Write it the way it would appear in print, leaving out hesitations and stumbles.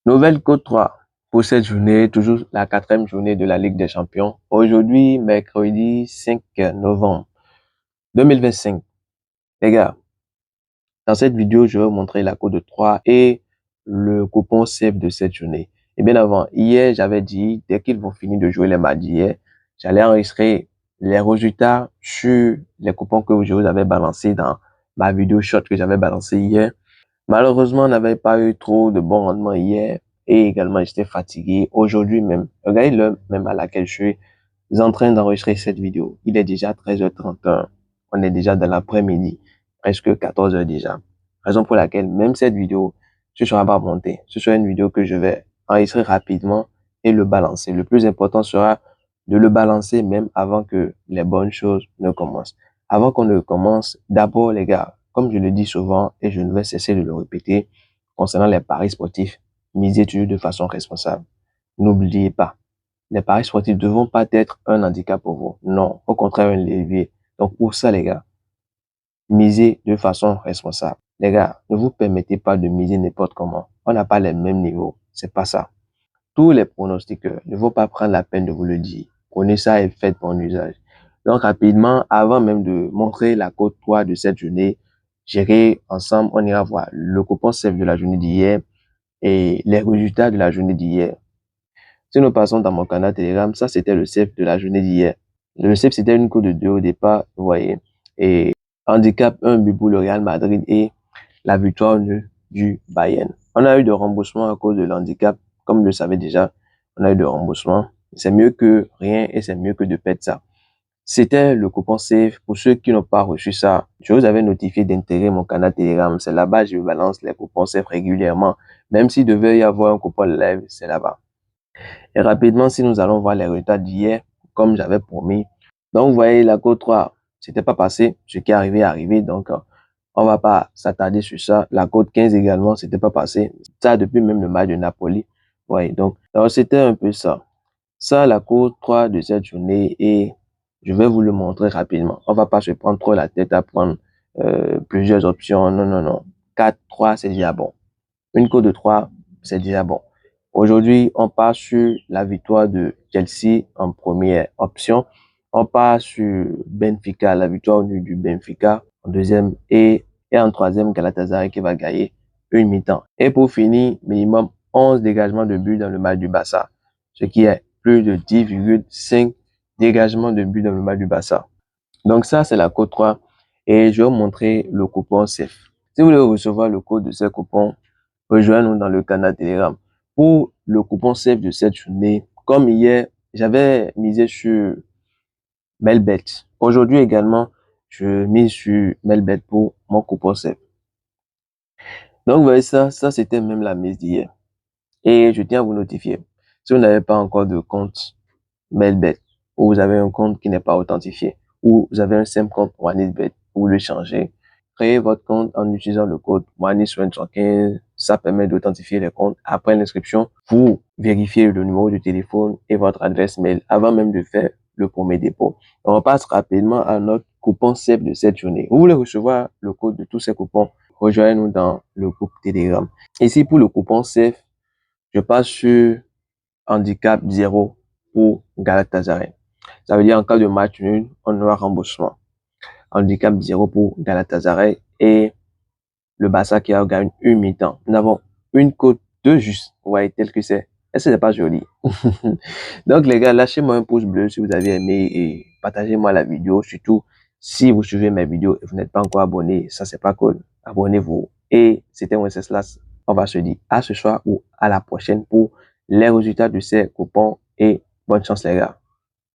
Nouvelle Côte 3 pour cette journée, toujours la quatrième journée de la Ligue des Champions. Aujourd'hui, mercredi 5 novembre 2025. Les gars, dans cette vidéo, je vais vous montrer la Côte de 3 et le coupon safe de cette journée. Et bien avant, hier, j'avais dit, dès qu'ils vont finir de jouer les matchs d'hier, j'allais enregistrer les résultats sur les coupons que je vous avais balancés dans ma vidéo short que j'avais balancé hier. Malheureusement, on n'avait pas eu trop de bons rendements hier et également j'étais fatigué. Aujourd'hui même, regardez l'heure même à laquelle je suis en train d'enregistrer cette vidéo. Il est déjà 13h31. On est déjà dans l'après-midi, presque 14h déjà. Raison pour laquelle même cette vidéo, ce sera pas montée. Ce sera une vidéo que je vais enregistrer rapidement et le balancer. Le plus important sera de le balancer même avant que les bonnes choses ne commencent. Avant qu'on ne commence, d'abord les gars, comme je le dis souvent et je ne vais cesser de le répéter, concernant les paris sportifs, misez toujours de façon responsable. N'oubliez pas, les paris sportifs ne devront pas être un handicap pour vous. Non, au contraire, un levier. Donc pour ça les gars, misez de façon responsable. Les gars, ne vous permettez pas de miser n'importe comment. On n'a pas les mêmes niveaux. C'est pas ça. Tous les pronostiqueurs ne vont pas prendre la peine de vous le dire. Prenez ça et faites bon usage. Donc rapidement, avant même de montrer la Côte 3 de cette journée, j'irai ensemble, on ira voir le coupon safe de la journée d'hier et les résultats de la journée d'hier. Si nous passons dans mon canal Telegram, ça c'était le safe de la journée d'hier. Le safe c'était une cote de 2 au départ, vous voyez. Et handicap 1 but pour le Real Madrid et la victoire du Bayern. On a eu de remboursement à cause de l'handicap, comme vous le savez déjà, on a eu de remboursement. C'est mieux que rien et c'est mieux que de perdre ça. C'était le coupon safe. Pour ceux qui n'ont pas reçu ça, je vous avais notifié d'intégrer mon canal Telegram. C'est là-bas que je balance les coupons safe régulièrement. Même s'il devait y avoir un coupon live, c'est là-bas. Et rapidement, si nous allons voir les résultats d'hier, comme j'avais promis. Donc, vous voyez, la Côte 3, c'était pas passé. Ce qui est arrivé. Donc, on va pas s'attarder sur ça. La Côte 15 également, c'était pas passé. Ça, depuis même le match de Napoli. Ouais, donc c'était un peu ça. Ça, la Côte 3 de cette journée et je vais vous le montrer rapidement. On va pas se prendre trop la tête à prendre plusieurs options. Non, non, non. 4, 3, c'est déjà bon. Une Côte de 3, c'est déjà bon. Aujourd'hui, on part sur la victoire de Chelsea en première option. On part sur Benfica, la victoire du Benfica en deuxième et en troisième Galatasaray qui va gagner une mi-temps. Et pour finir, minimum 11 dégagements de buts dans le match du Barça, ce qui est plus de 10,5 dégagements de buts dans le match du Barça. Donc ça, c'est la Côte 3 et je vais vous montrer le coupon safe. Si vous voulez recevoir le code de ce coupon, rejoignez-nous dans le canal Telegram. Pour le coupon safe de cette journée, comme hier, j'avais misé sur Melbet. Aujourd'hui également, je mise sur Melbet pour mon coupon safe. Donc, vous voyez ça c'était même la mise d'hier. Et je tiens à vous notifier, si vous n'avez pas encore de compte Melbet, ou vous avez un compte qui n'est pas authentifié, ou vous avez un simple compte OneXBet, vous le changez, créez votre compte en utilisant le code OneXBet115. Ça permet d'authentifier les comptes. Après l'inscription, vous vérifiez le numéro de téléphone et votre adresse mail avant même de faire le premier dépôt. On passe rapidement à notre coupon safe de cette journée. Vous voulez recevoir le code de tous ces coupons, rejoignez-nous dans le groupe Telegram. Ici, pour le coupon safe, je passe sur handicap 0 pour Galatasaray. Ça veut dire en cas de match nul, on aura remboursement. Handicap 0 pour Galatasaray et le Barça qui a gagné une mi-temps. Nous avons une cote de juste. Vous voyez tel que c'est. Est-ce que c'est pas joli? Donc les gars, lâchez-moi un pouce bleu si vous avez aimé et partagez-moi la vidéo. Surtout si vous suivez mes vidéos et vous n'êtes pas encore abonné, ça c'est pas cool. Abonnez-vous. Et c'était Wenceslas. On va se dire à ce soir ou à la prochaine pour les résultats de ces coupons et bonne chance les gars.